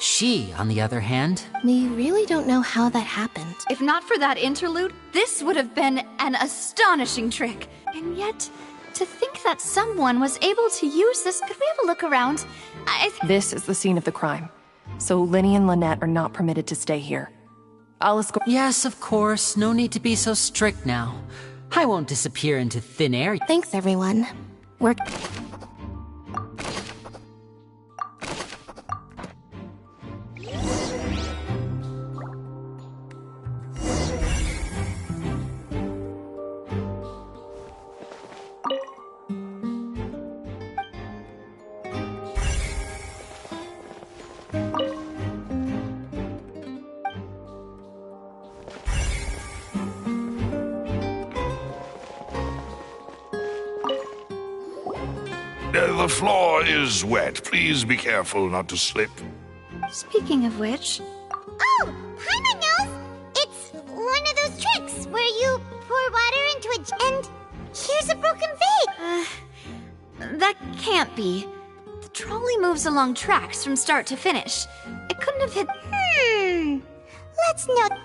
She, on the other hand... We really don't know how that happened. If not for that interlude, this would have been an astonishing trick. And yet, to think that someone was able to use this... Could we have a look around? This is the scene of the crime. So Lynny and Lynette are not permitted to stay here. I'll escort... Yes, of course. No need to be so strict now. I won't disappear into thin air. Thanks, everyone. We're... The floor is wet. Please be careful not to slip. Speaking of which... Oh! Paimon knows! It's one of those tricks where you pour water into a... And here's a broken vase! That can't be. The trolley moves along tracks from start to finish. It couldn't have hit... Let's note...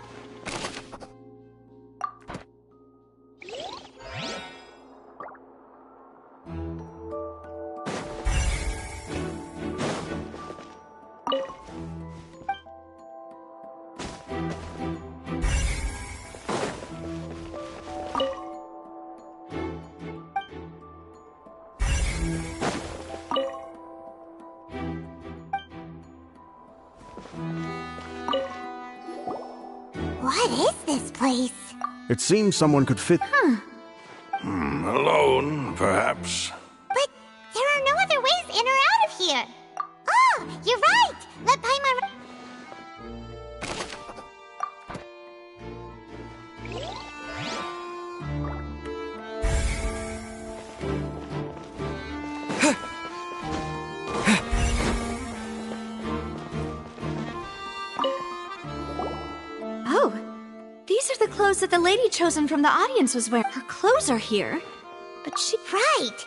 What is this place? It seems someone could fit... Alone, perhaps. But there are no other ways in or out of here. Oh, you're right! Let Paimon... Oh, these are the clothes that the lady chosen from the audience was wearing. Her clothes are here, but she... Right!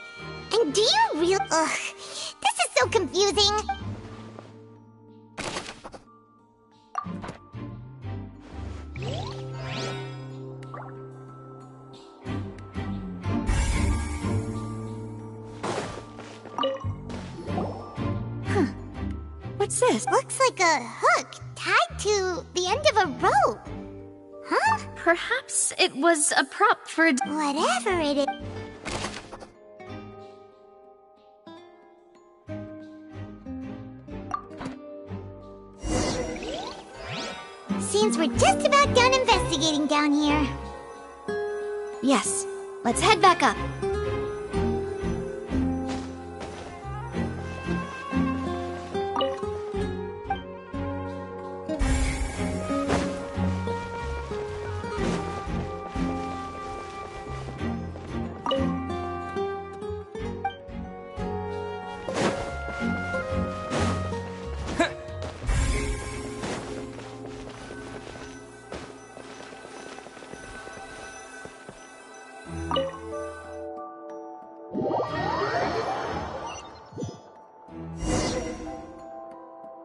And do you really... Ugh, this is so confusing! What's this? Looks like a hook tied to the end of a rope. Huh? Perhaps it was a prop for... Whatever it is... seems we're just about done investigating down here. Yes, let's head back up.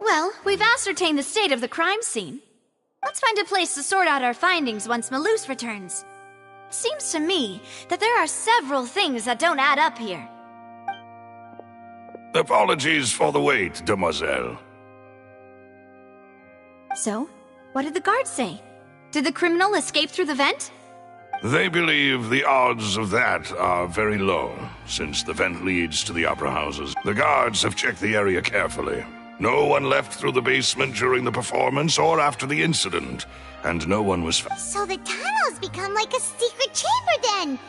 Well, we've ascertained the state of the crime scene. Let's find a place to sort out our findings once Malus returns. It seems to me that there are several things that don't add up here. Apologies for the wait, demoiselle. So, what did the guards say? Did the criminal escape through the vent? They believe the odds of that are very low, since the vent leads to the opera houses. The guards have checked the area carefully. No one left through the basement during the performance or after the incident, and no one was found. So the tunnel's become like a secret chamber then!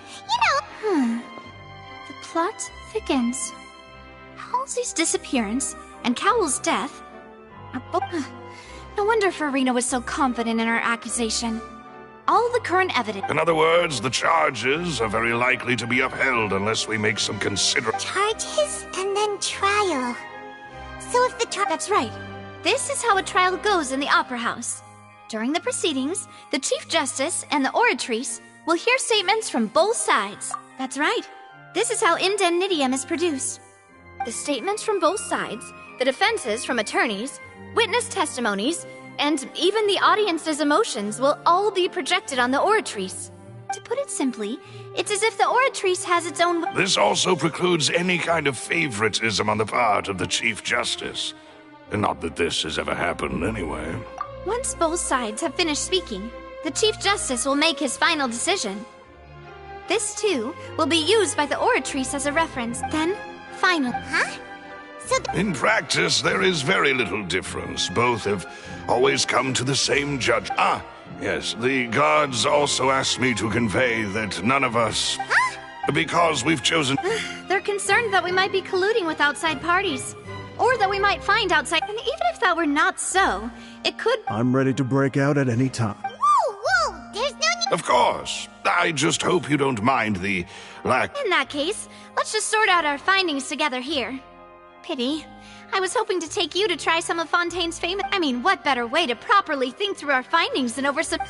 The plot thickens. Halsey's disappearance and Cowell's death are both... No wonder Farina was so confident in her accusation. All the current evidence... In other words, the charges are very likely to be upheld unless we make some considerable... Charges and then trial. So if the That's right. This is how a trial goes in the Opera House. During the proceedings, the Chief Justice and the Oratrice will hear statements from both sides. That's right. This is how indemnitium is produced. The statements from both sides, the defenses from attorneys, witness testimonies, and even the audience's emotions will all be projected on the Oratrice. To put it simply, it's as if the Oratrice has its own... This also precludes any kind of favoritism on the part of the Chief Justice. Not that this has ever happened anyway. Once both sides have finished speaking, the Chief Justice will make his final decision. This, too, will be used by the Oratrice as a reference. Then, final... Huh? In practice, there is very little difference. Both have always come to the same judge. Yes, the guards also asked me to convey that none of us... Huh? Because we've chosen... They're concerned that we might be colluding with outside parties. Or that we might find outside... And even if that were not so, it could... I'm ready to break out at any time. Whoa! There's no need... Of course. I just hope you don't mind the lack... In that case, let's just sort out our findings together here. Pity. I was hoping to take you to try some of Fontaine's famous... what better way to properly think through our findings than over some...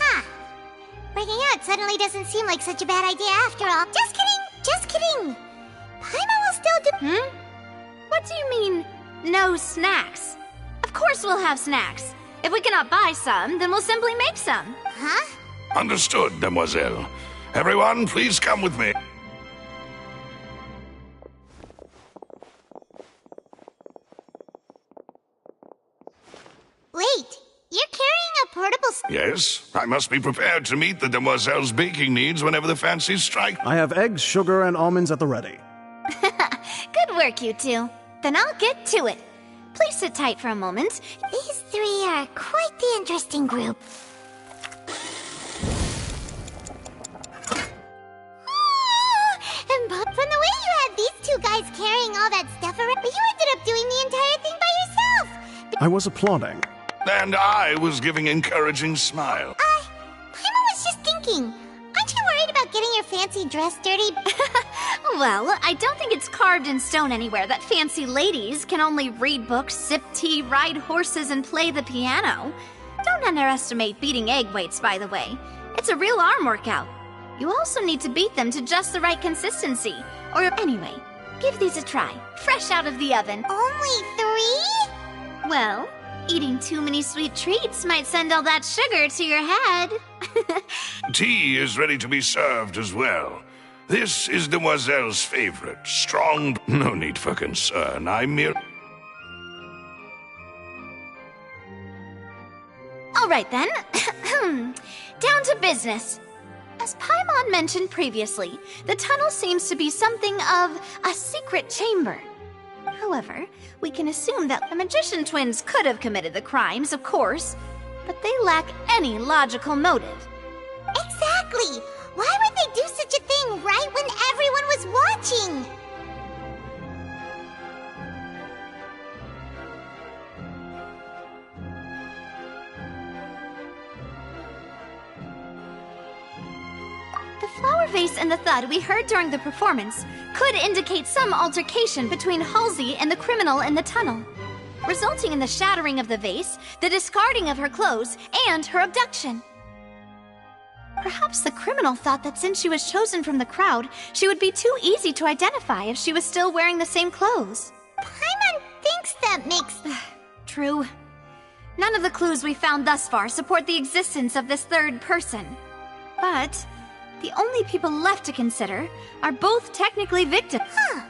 Breaking out suddenly doesn't seem like such a bad idea after all. Just kidding! Paimon will still do... What do you mean, no snacks? Of course we'll have snacks. If we cannot buy some, then we'll simply make some. Huh? Understood, demoiselle. Everyone, please come with me. Wait, you're carrying a portable... Yes, I must be prepared to meet the demoiselle's baking needs whenever the fancies strike. I have eggs, sugar, and almonds at the ready. Good work, you two. Then I'll get to it. Please sit tight for a moment. These three are quite the interesting group. And from the way you had these two guys carrying all that stuff around, you ended up doing the entire thing by yourself. I was applauding. And I was giving encouraging smile. Paimon was just thinking. Aren't you worried about getting your fancy dress dirty? Well, I don't think it's carved in stone anywhere that fancy ladies can only read books, sip tea, ride horses, and play the piano. Don't underestimate beating egg weights, by the way. It's a real arm workout. You also need to beat them to just the right consistency. Or anyway, give these a try. Fresh out of the oven. Only 3? Well, eating too many sweet treats might send all that sugar to your head. Tea is ready to be served as well. This is Demoiselle's favorite. Strong... No need for concern. I'm mere... All right, then. Down to business. As Paimon mentioned previously, the tunnel seems to be something of a secret chamber. However, we can assume that the magician twins could have committed the crimes, of course. but they lack any logical motive. Exactly! Why would they do such a thing right when everyone was watching? The flower vase and the thud we heard during the performance could indicate some altercation between Halsey and the criminal in the tunnel, resulting in the shattering of the vase, the discarding of her clothes, and her abduction. Perhaps the criminal thought that since she was chosen from the crowd, she would be too easy to identify if she was still wearing the same clothes. Paimon thinks that makes... True. None of the clues we found thus far support the existence of this third person. But the only people left to consider are both technically victims. Huh.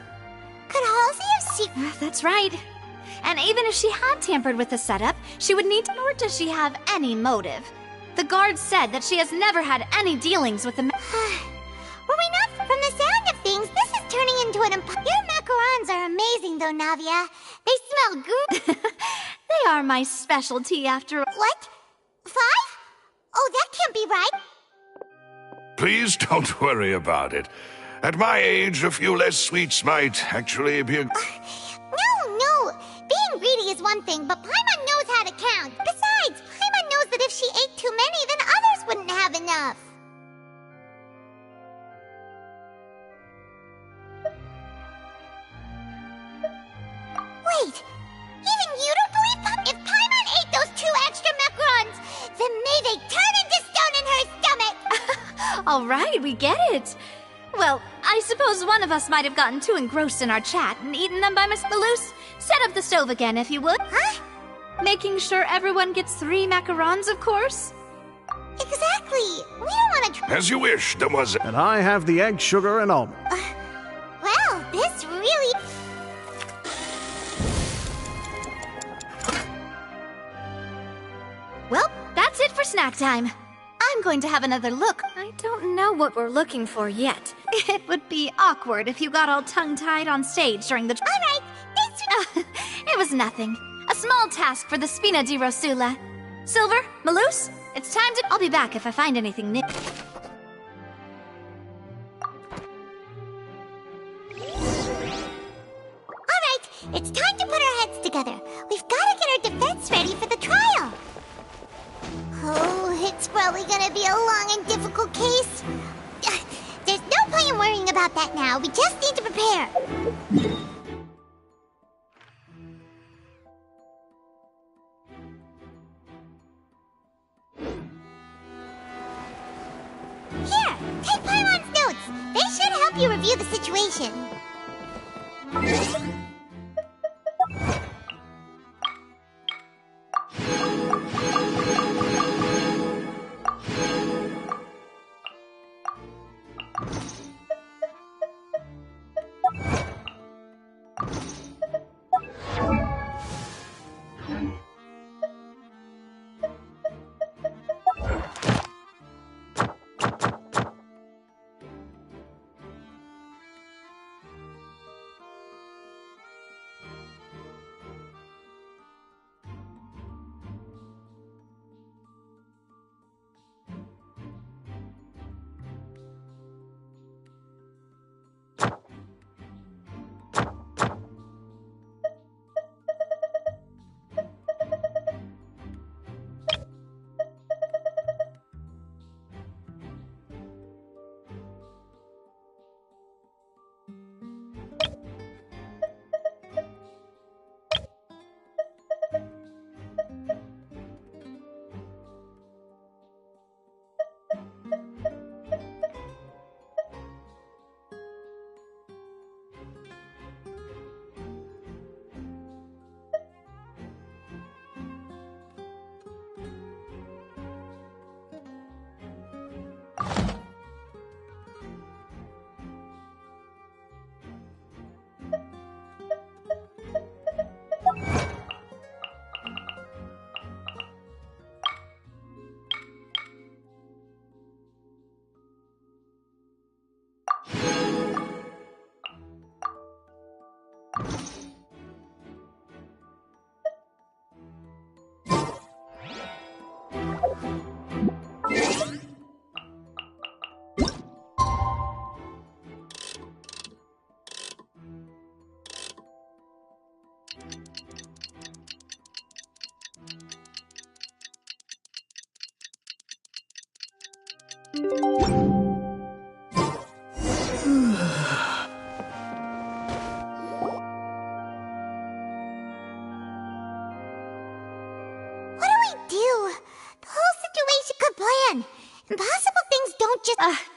Could Halsey have seen... That's right. And even if she had tampered with the setup, she would need to... Nor does she have any motive. The guard said that she has never had any dealings with the... Were we not... From the sound of things, this is turning into an... Your macarons are amazing, though, Navia. They smell good. They are my specialty, after all. What? 5? Oh, that can't be right. Please don't worry about it. At my age, a few less sweets might actually be a... No. Being greedy is one thing, but Paimon knows how to count. Besides, Paimon knows that if she ate too many, then others wouldn't have enough. Wait, even you don't believe if Paimon ate those 2 extra macarons, then may they turn into stone in her stomach! All right, we get it. Well, I suppose one of us might have gotten too engrossed in our chat and eaten them by Miss Malus. Set up the stove again, if you would. Huh? Making sure everyone gets 3 macarons, of course. Exactly. We don't want to... As you wish, demoiselle. And I have the egg, sugar, and almond. Well, this really... Well, that's it for snack time. I'm going to have another look. I don't know what we're looking for yet. It would be awkward if you got all tongue-tied on stage during the... All right, it was nothing. A small task for the Spina di Rosula. Silver, Malus, it's time to... I'll be back if I find anything new. All right, it's time to put our heads together. We've got to get our defense ready for the trial. Oh, it's probably gonna be a long and difficult case. There's no point in worrying about that now. We just need to prepare. Here, take Paimon's notes. They should help you review the situation.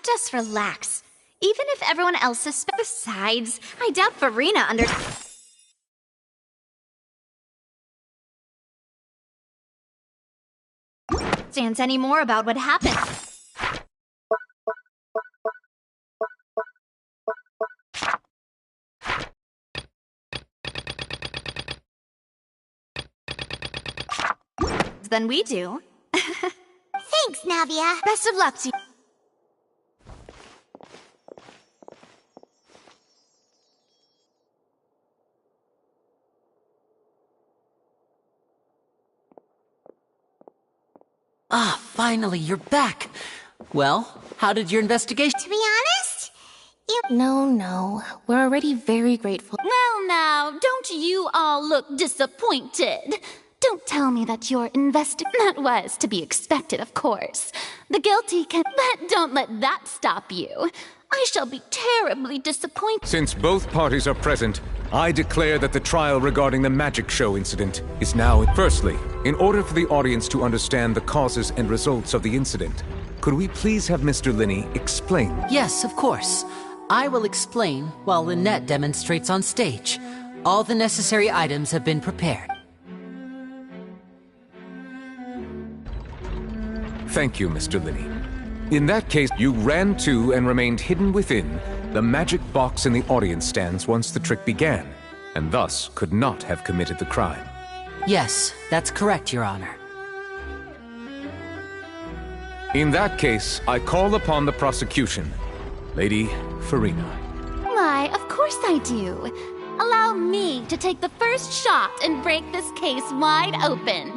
Just relax. Even if everyone else suspects. Besides, I doubt Farina understands any more about what happened. Than we do. Thanks, Navia. Best of luck to you. Ah, finally, you're back. Well, how did your investigation? To be honest, No. We're already very grateful. Well now, don't you all look disappointed? Don't tell me that your That was to be expected, of course. The guilty can... But don't let that stop you. I shall be terribly disappointed. Since both parties are present, I declare that the trial regarding the magic show incident is now... Firstly, in order for the audience to understand the causes and results of the incident, could we please have Mr. Linney explain? Yes, of course. I will explain while Lynette demonstrates on stage. All the necessary items have been prepared. Thank you, Mr. Linney. In that case, you ran to and remained hidden within the magic box in the audience stands once the trick began, and thus could not have committed the crime. Yes, that's correct, Your Honor. In that case, I call upon the prosecution. Lady Farina. Why, of course I do. Allow me to take the first shot and break this case wide open.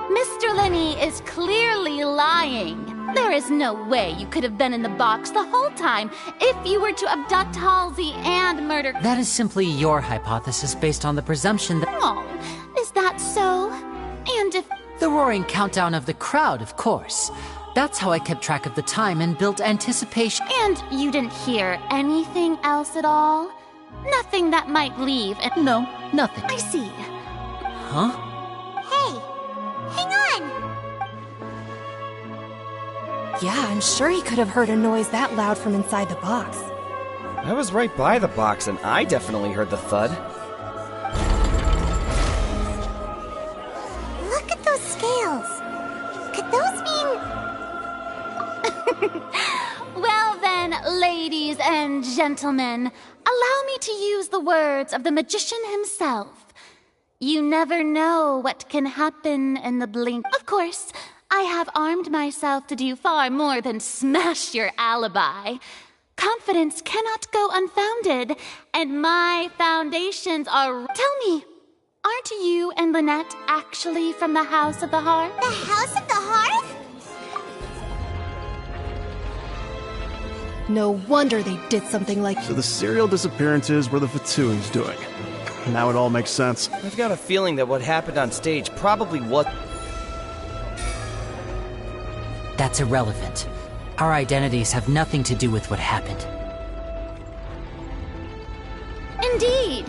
Mr. Linney is clearly lying. There is no way you could have been in the box the whole time if you were to abduct Halsey and murder... That is simply your hypothesis based on the presumption that... Oh, is that so? And if... The roaring countdown of the crowd, of course. That's how I kept track of the time and built anticipation. And you didn't hear anything else at all? Nothing that might leave and... No, nothing. I see. Huh? Hey, hang on! Yeah, I'm sure he could have heard a noise that loud from inside the box. I was right by the box, and I definitely heard the thud. Look at those scales. Could those mean... Well then, ladies and gentlemen, allow me to use the words of the magician himself. You never know what can happen in the blink. Of course, I have armed myself to do far more than smash your alibi. Confidence cannot go unfounded, and my foundations are... Tell me, aren't you and Lynette actually from the House of the Hearth? The House of the Hearth? No wonder they did something like... So the serial disappearances were the Fatsui's doing. Now it all makes sense. I've got a feeling that what happened on stage probably was... That's irrelevant. Our identities have nothing to do with what happened. Indeed.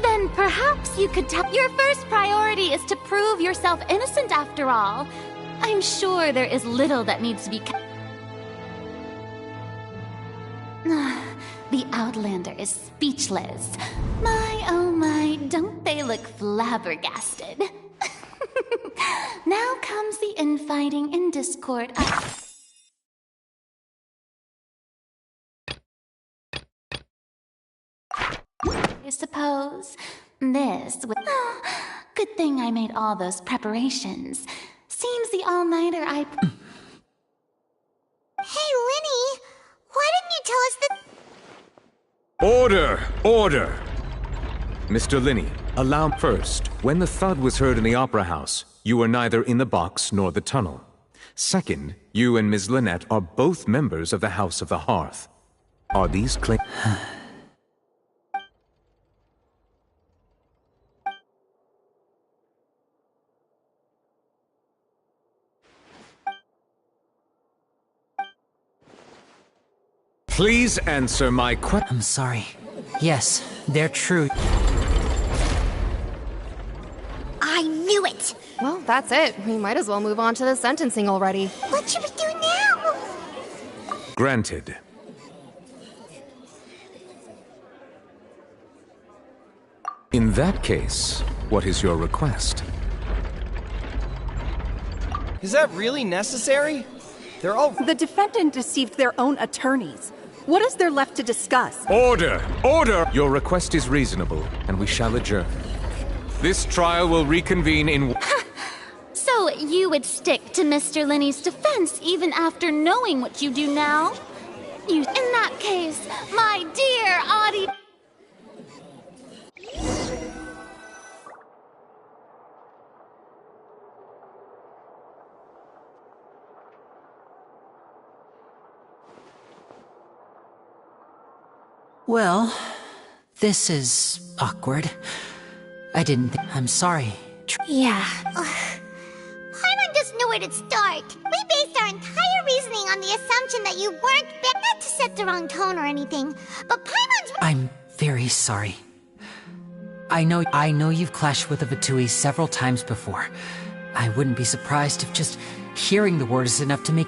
Then perhaps you could tell... Your first priority is to prove yourself innocent after all. I'm sure there is little that needs to be... The Outlander is speechless. My, oh my, don't they look flabbergasted? Now comes the infighting and discord. I suppose this would... Oh, good thing I made all those preparations. Seems the all-nighter I... Hey, Linny! Why didn't you tell us that... Order! Order! Mr. Linney, allow first. When the thud was heard in the Opera House, you were neither in the box nor the tunnel. Second, you and Ms. Lynette are both members of the House of the Hearth. Are these claims... Please answer my question. I'm sorry. Yes, they're true. I knew it! Well, that's it. We might as well move on to the sentencing already. What should we do now? Granted. In that case, what is your request? Is that really necessary? They're all... The defendant deceived their own attorneys. What is there left to discuss? Order! Order! Your request is reasonable, and we shall adjourn. This trial will reconvene in... So you would stick to Mr. Linney's defense even after knowing what you do now? In that case, my dear audience... Well, this is awkward. I didn't I'm sorry. Yeah. Paimon doesn't know where to start. We based our entire reasoning on the assumption that you weren't not to set the wrong tone or anything, but Paimon's... I'm very sorry. I know you've clashed with the Vatui several times before. I wouldn't be surprised if just hearing the word is enough to make